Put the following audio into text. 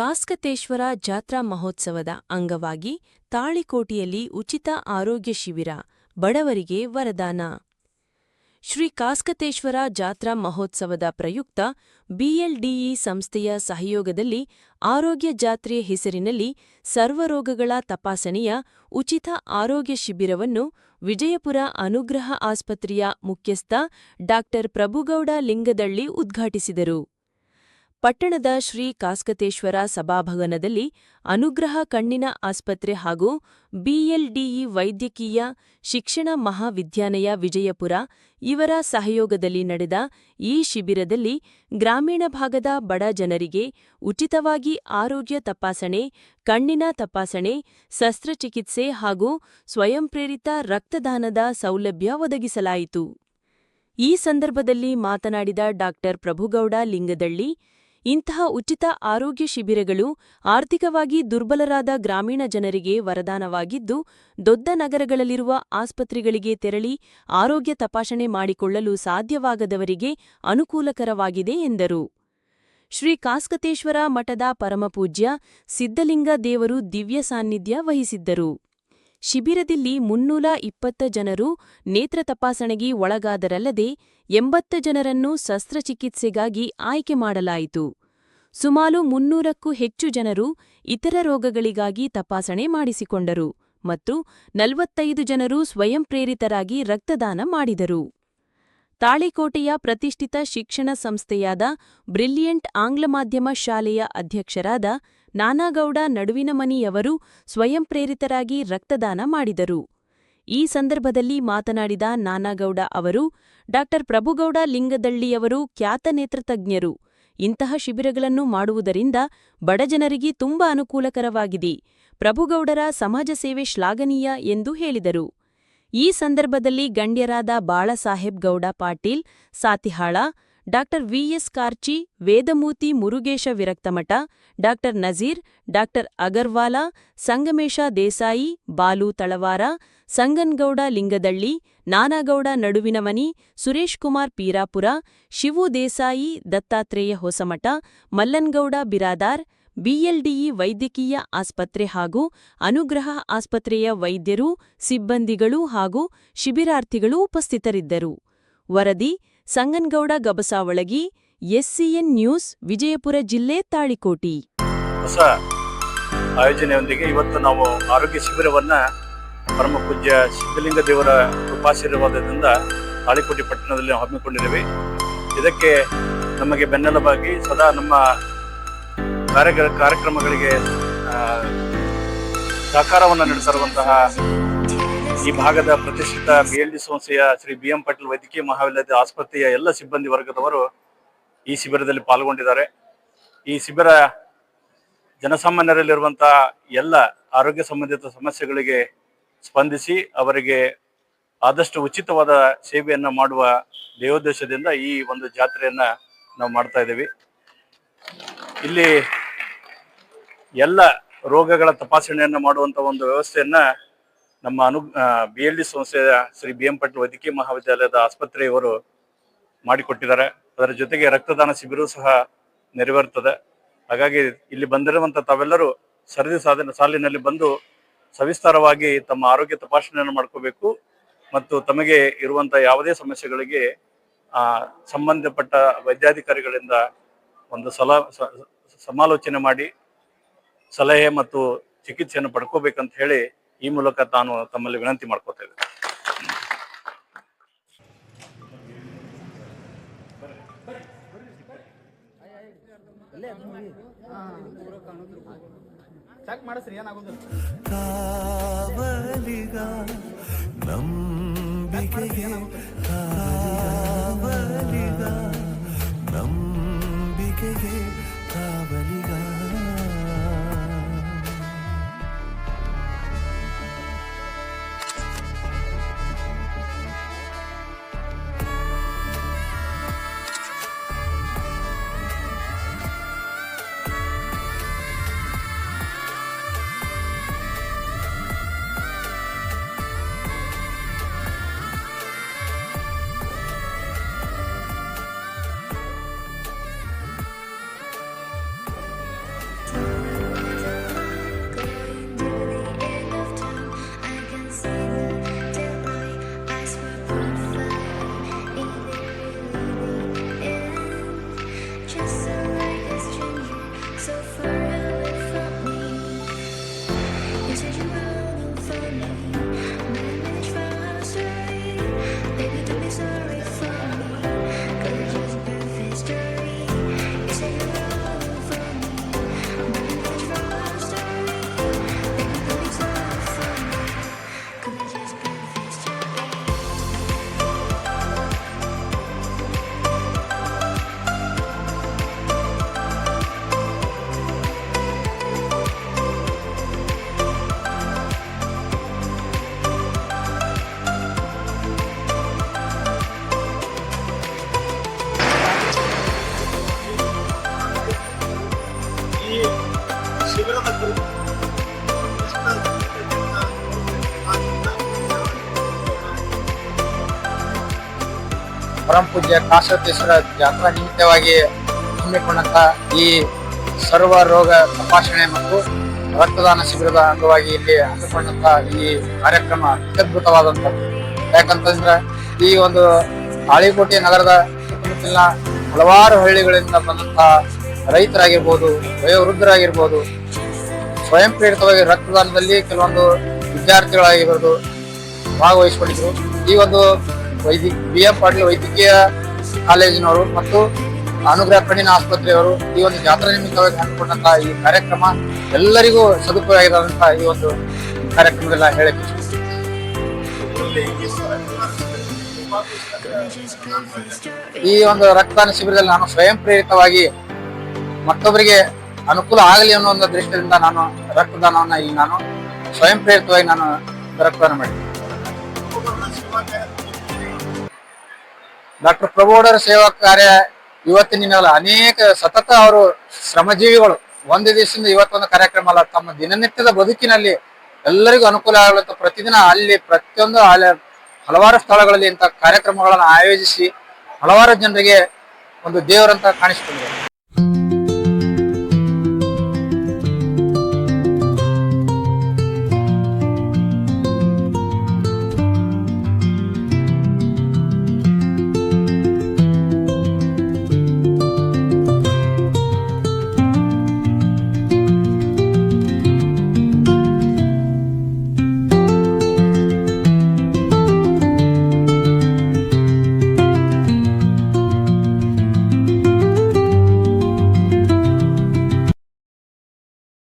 ಕಾಸ್ಕತೇಶ್ವರ ಜಾತ್ರಾ ಮಹೋತ್ಸವದ ಅಂಗವಾಗಿ ತಾಳಿಕೋಟೆಯಲ್ಲಿ ಉಚಿತ ಆರೋಗ್ಯ ಶಿಬಿರ, ಬಡವರಿಗೆ ವರದಾನ. ಶ್ರೀ ಕಾಸ್ಕತೇಶ್ವರ ಜಾತ್ರಾ ಮಹೋತ್ಸವದ ಪ್ರಯುಕ್ತ ಬಿಎಲ್ಡಿಇ ಸಂಸ್ಥೆಯ ಸಹಯೋಗದಲ್ಲಿ ಆರೋಗ್ಯ ಜಾತ್ರೆ ಹೆಸರಿನಲ್ಲಿ ಸರ್ವರೋಗಗಳ ತಪಾಸಣೆಯ ಉಚಿತ ಆರೋಗ್ಯ ಶಿಬಿರವನ್ನು ವಿಜಯಪುರ ಅನುಗ್ರಹ ಆಸ್ಪತ್ರೆಯ ಮುಖ್ಯಸ್ಥ ಡಾ. ಪ್ರಭುಗೌಡ ಲಿಂಗದಳ್ಳಿ ಉದ್ಘಾಟಿಸಿದರು. ಪಟ್ಟಣದ ಶ್ರೀ ಕಾಸ್ಕತೇಶ್ವರ ಸಭಾಭವನದಲ್ಲಿ ಅನುಗ್ರಹ ಕಣ್ಣಿನ ಆಸ್ಪತ್ರೆ ಹಾಗೂ ಬಿಎಲ್ಡಿಇ ವೈದ್ಯಕೀಯ ಶಿಕ್ಷಣ ಮಹಾವಿದ್ಯಾಲಯ ವಿಜಯಪುರ ಇವರ ಸಹಯೋಗದಲ್ಲಿ ನಡೆದ ಈ ಶಿಬಿರದಲ್ಲಿ ಗ್ರಾಮೀಣ ಭಾಗದ ಬಡ ಜನರಿಗೆ ಉಚಿತವಾಗಿ ಆರೋಗ್ಯ ತಪಾಸಣೆ, ಕಣ್ಣಿನ ತಪಾಸಣೆ, ಶಸ್ತ್ರಚಿಕಿತ್ಸೆ ಹಾಗೂ ಸ್ವಯಂಪ್ರೇರಿತ ರಕ್ತದಾನದ ಸೌಲಭ್ಯ ಒದಗಿಸಲಾಯಿತು. ಈ ಸಂದರ್ಭದಲ್ಲಿ ಮಾತನಾಡಿದ ಡಾ. ಪ್ರಭುಗೌಡ ಲಿಂಗದಳ್ಳಿ, ಇಂತಹ ಉಚಿತ ಆರೋಗ್ಯ ಶಿಬಿರಗಳು ಆರ್ಥಿಕವಾಗಿ ದುರ್ಬಲರಾದ ಗ್ರಾಮೀಣ ಜನರಿಗೆ ವರದಾನವಾಗಿದ್ದು, ದೊಡ್ಡ ನಗರಗಳಲ್ಲಿರುವ ಆಸ್ಪತ್ರೆಗಳಿಗೆ ತೆರಳಿ ಆರೋಗ್ಯ ತಪಾಸಣೆ ಮಾಡಿಕೊಳ್ಳಲು ಸಾಧ್ಯವಾಗದವರಿಗೆ ಅನುಕೂಲಕರವಾಗಿದೆ ಎಂದರು. ಶ್ರೀ ಕಾಸ್ಕತೇಶ್ವರ ಮಠದ ಪರಮಪೂಜ್ಯ ಸಿದ್ಧಲಿಂಗ ದೇವರು ದಿವ್ಯ ಸಾನ್ನಿಧ್ಯ ವಹಿಸಿದ್ದರು. ಶಿಬಿರದಲ್ಲಿ 320 ಜನರು ನೇತ್ರ ತಪಾಸಣೆಗೆ ಒಳಗಾದರಲ್ಲದೆ 80 ಜನರನ್ನು ಶಸ್ತ್ರಚಿಕಿತ್ಸೆಗಾಗಿ ಆಯ್ಕೆ ಮಾಡಲಾಯಿತು. ಸುಮಾರು 300ಕ್ಕೂ ಹೆಚ್ಚು ಜನರು ಇತರ ರೋಗಗಳಿಗಾಗಿ ತಪಾಸಣೆ ಮಾಡಿಸಿಕೊಂಡರು ಮತ್ತು 45 ಜನರು ಸ್ವಯಂಪ್ರೇರಿತರಾಗಿ ರಕ್ತದಾನ ಮಾಡಿದರು. ತಾಳಿಕೋಟೆಯ ಪ್ರತಿಷ್ಠಿತ ಶಿಕ್ಷಣ ಸಂಸ್ಥೆಯಾದ ಬ್ರಿಲಿಯಂಟ್ ಆಂಗ್ಲ ಮಾಧ್ಯಮ ಶಾಲೆಯ ಅಧ್ಯಕ್ಷರಾದ ನಾನಾಗೌಡ ನಡುವಿನಮನಿಯವರು ಸ್ವಯಂಪ್ರೇರಿತರಾಗಿ ರಕ್ತದಾನ ಮಾಡಿದರು. ಈ ಸಂದರ್ಭದಲ್ಲಿ ಮಾತನಾಡಿದ ನಾನಾಗೌಡ ಅವರು, ಡಾ. ಪ್ರಭುಗೌಡ ಲಿಂಗದಳ್ಳಿಯವರು ಖ್ಯಾತ ನೇತ್ರತಜ್ಞರು. ಇಂತಹ ಶಿಬಿರಗಳನ್ನು ಮಾಡುವುದರಿಂದ ಬಡಜನರಿಗೆ ತುಂಬಾ ಅನುಕೂಲಕರವಾಗಿದೆ. ಪ್ರಭುಗೌಡರ ಸಮಾಜ ಸೇವೆ ಶ್ಲಾಘನೀಯ ಎಂದು ಹೇಳಿದರು. ಈ ಸಂದರ್ಭದಲ್ಲಿ ಗಣ್ಯರಾದ ಬಾಳಸಾಹೇಬ್ ಗೌಡ ಪಾಟೀಲ್ ಸಾತಿಹಾಳ, ಡಾ. ವಿಎಸ್ ಕಾರ್ಚಿ, ವೇದಮೂರ್ತಿ ಮುರುಗೇಶ ವಿರಕ್ತಮಠ, ಡಾ. ನಜೀರ್, ಡಾ. ಅಗರ್ವಾಲ, ಸಂಗಮೇಶ ದೇಸಾಯಿ, ಬಾಲು ತಳವಾರ, ಸಂಗನಗೌಡ ಲಿಂಗದಳ್ಳಿ, ನಾನಾಗೌಡ ನಡುವಿನಮನಿ, ಸುರೇಶ್ ಕುಮಾರ್ ಪೀರಾಪುರ, ಶಿವು ದೇಸಾಯಿ, ದತ್ತಾತ್ರೇಯ ಹೊಸಮಠ, ಮಲ್ಲನಗೌಡ ಬಿರಾದಾರ್, ಬಿಎಲ್ಡಿಇ ವೈದ್ಯಕೀಯ ಆಸ್ಪತ್ರೆ ಹಾಗೂ ಅನುಗ್ರಹ ಆಸ್ಪತ್ರೆಯ ವೈದ್ಯರು, ಸಿಬ್ಬಂದಿಗಳು ಹಾಗೂ ಶಿಬಿರಾರ್ಥಿಗಳು ಉಪಸ್ಥಿತರಿದ್ದರು. ವರದಿ ಸಂಗನಗೌಡ ಗಬಸಾವಳಗಿ, ಎಸ್ಸಿಎನ್ ನ್ಯೂಸ್, ವಿಜಯಪುರ ಜಿಲ್ಲೆ, ತಾಳಿಕೋಟಿ. ಹೊಸ ಆಯೋಜನೆಯೊಂದಿಗೆ ಇವತ್ತು ನಾವು ಆರೋಗ್ಯ ಶಿಬಿರವನ್ನ ಪರಮ ಪೂಜ್ಯ ಸಿದ್ಧಲಿಂಗ ದೇವರ ಕೃಪಾಶೀರ್ವಾದದಿಂದ ತಾಳಿಕೋಟೆ ಪಟ್ಟಣದಲ್ಲಿ ಹಮ್ಮಿಕೊಂಡಿದ್ದೇವೆ. ಇದಕ್ಕೆ ನಮಗೆ ಬೆನ್ನೆಲುಬಾಗಿ ಸದಾ ನಮ್ಮ ಕಾರ್ಯಕ್ರಮಗಳಿಗೆ ಸಹಕಾರವನ್ನು ನಡೆಸಿರುವಂತಹ ಈ ಭಾಗದ ಪ್ರತಿಷ್ಠಿತ ಬಿಎಲ್ಡಿ ಸಂಸ್ಥೆಯ ಶ್ರೀ ಬಿಎಂ ಪಾಟೀಲ್ ವೈದ್ಯಕೀಯ ಮಹಾವಿದ್ಯಾಲಯದ ಆಸ್ಪತ್ರೆಯ ಎಲ್ಲ ಸಿಬ್ಬಂದಿ ವರ್ಗದವರು ಈ ಶಿಬಿರದಲ್ಲಿ ಪಾಲ್ಗೊಂಡಿದ್ದಾರೆ. ಈ ಶಿಬಿರ ಜನಸಾಮಾನ್ಯರಲ್ಲಿರುವಂತಹ ಎಲ್ಲ ಆರೋಗ್ಯ ಸಂಬಂಧಿತ ಸಮಸ್ಯೆಗಳಿಗೆ ಸ್ಪಂದಿಸಿ ಅವರಿಗೆ ಆದಷ್ಟು ಉಚಿತವಾದ ಸೇವೆಯನ್ನ ಮಾಡುವ ಧ್ಯೇಯೋದ್ದೇಶದಿಂದ ಈ ಒಂದು ಜಾತ್ರೆಯನ್ನ ನಾವು ಮಾಡ್ತಾ ಇದ್ದೀವಿ. ಇಲ್ಲಿ ಎಲ್ಲ ರೋಗಗಳ ತಪಾಸಣೆಯನ್ನ ಮಾಡುವಂತ ಒಂದು ವ್ಯವಸ್ಥೆಯನ್ನ ನಮ್ಮ ಬಿಎಲ್ಡಿ ಸಂಸ್ಥೆಯ ಶ್ರೀ ಬಿಎಂ ಪಾಟೀಲ್ ವೈದ್ಯಕೀಯ ಮಹಾವಿದ್ಯಾಲಯದ ಆಸ್ಪತ್ರೆಯವರು ಮಾಡಿಕೊಟ್ಟಿದ್ದಾರೆ. ಅದರ ಜೊತೆಗೆ ರಕ್ತದಾನ ಶಿಬಿರ ಸಹ ನೆರವೇರುತ್ತದೆ. ಹಾಗಾಗಿ ಇಲ್ಲಿ ಬಂದಿರುವಂತ ತಾವೆಲ್ಲರೂ ಸರದಿ ಸಾಲಿನಲ್ಲಿ ಬಂದು ಸವಿಸ್ತಾರವಾಗಿ ತಮ್ಮ ಆರೋಗ್ಯ ತಪಾಸಣೆಯನ್ನು ಮಾಡ್ಕೋಬೇಕು ಮತ್ತು ತಮಗೆ ಇರುವಂತಹ ಯಾವುದೇ ಸಮಸ್ಯೆಗಳಿಗೆ ಸಂಬಂಧಪಟ್ಟ ವೈದ್ಯಾಧಿಕಾರಿಗಳಿಂದ ಒಂದು ಸಮಾಲೋಚನೆ ಮಾಡಿ ಸಲಹೆ ಮತ್ತು ಚಿಕಿತ್ಸೆಯನ್ನು ಪಡ್ಕೋಬೇಕಂತ ಹೇಳಿ ಈ ಮೂಲಕ ತಾನು ತಮ್ಮಲ್ಲಿ ವಿನಂತಿ ಮಾಡ್ಕೋತಾ ಇದ್ದೇನೆ. ಪರಮ ಪೂಜ್ಯ ಕಾಸರತೇಶ್ವರ ಜಾತ್ರಾ ನಿಮಿತ್ತವಾಗಿ ಹಮ್ಮಿಕೊಂಡಂತ ಈ ಸರ್ವ ರೋಗ ತಪಾಸಣೆ ಮತ್ತು ರಕ್ತದಾನ ಶಿಬಿರದ ಅಂಗವಾಗಿ ಇಲ್ಲಿ ಹಮ್ಮಿಕೊಂಡಂತ ಈ ಕಾರ್ಯಕ್ರಮ ಅತ್ಯದ್ಭುತವಾದಂಥದ್ದು. ಯಾಕಂತಂದ್ರೆ ಈ ಒಂದು ತಾಳಿಕೋಟೆ ನಗರದ ಸುತ್ತಮುತ್ತಲಿನ ಹಲವಾರು ಹಳ್ಳಿಗಳಿಂದ ಬಂದಂತ ರೈತರಾಗಿರ್ಬೋದು, ವಯೋವೃದ್ಧರಾಗಿರ್ಬೋದು, ಸ್ವಯಂ ಪ್ರೇರಿತವಾಗಿ ರಕ್ತದಾನದಲ್ಲಿ ಕೆಲವೊಂದು ವಿದ್ಯಾರ್ಥಿಗಳಾಗಿರ್ಬೋದು ಭಾಗವಹಿಸಿಕೊಂಡಿದ್ರು. ಈ ಒಂದು BM ಪಾಟೀಲ್ ವೈದ್ಯಕೀಯ ಕಾಲೇಜಿನವರು ಮತ್ತು ಅನುಗ್ರಹ ಕಣ್ಣಿನ ಆಸ್ಪತ್ರೆಯವರು ಈ ಒಂದು ಜಾತ್ರಾ ನಿಮಿತ್ತವಾಗಿ ಹಮ್ಮಿಕೊಂಡಂತಹ ಈ ಕಾರ್ಯಕ್ರಮ ಎಲ್ಲರಿಗೂ ಸದುಪಯೋಗ ಆಗಿರುವಂತಹ ಈ ಒಂದು ಕಾರ್ಯಕ್ರಮದಲ್ಲ ಹೇಳಕ್ಕೆ ಈ ಒಂದು ರಕ್ತದಾನ ಶಿಬಿರದಲ್ಲಿ ನಾನು ಸ್ವಯಂ ಪ್ರೇರಿತವಾಗಿ ಮತ್ತೊಬ್ಬರಿಗೆ ಅನುಕೂಲ ಆಗಲಿ ಅನ್ನೋ ಒಂದು ದೃಷ್ಟಿಯಿಂದ ನಾನು ರಕ್ತದಾನವನ್ನ ಈಗ ನಾನು ಸ್ವಯಂ ಪ್ರೇರಿತವಾಗಿ ನಾನು ರಕ್ತದಾನ ಮಾಡಿದ್ದೆ. ಡಾಕ್ಟರ್ ಪ್ರಭುಗೌಡರ ಸೇವಾ ಕಾರ್ಯ ಇವತ್ತಿನ ಅನೇಕ ಸತತ ಅವರು ಶ್ರಮಜೀವಿಗಳು. ಒಂದು ದಿವಸದಿಂದ ಇವತ್ತೊಂದು ಕಾರ್ಯಕ್ರಮ ಅಲ್ಲ, ತಮ್ಮ ದಿನನಿತ್ಯದ ಬದುಕಿನಲ್ಲಿ ಎಲ್ಲರಿಗೂ ಅನುಕೂಲ ಆಗುವಂತ ಪ್ರತಿದಿನ ಅಲ್ಲಿ ಪ್ರತಿಯೊಂದು ಹಲವಾರು ಸ್ಥಳಗಳಲ್ಲಿ ಇಂಥ ಕಾರ್ಯಕ್ರಮಗಳನ್ನು ಆಯೋಜಿಸಿ ಹಲವಾರು ಜನರಿಗೆ ಒಂದು ದೇವರಂತ ಕಾಣಿಸಿಕೊಂಡಿದ್ದಾರೆ.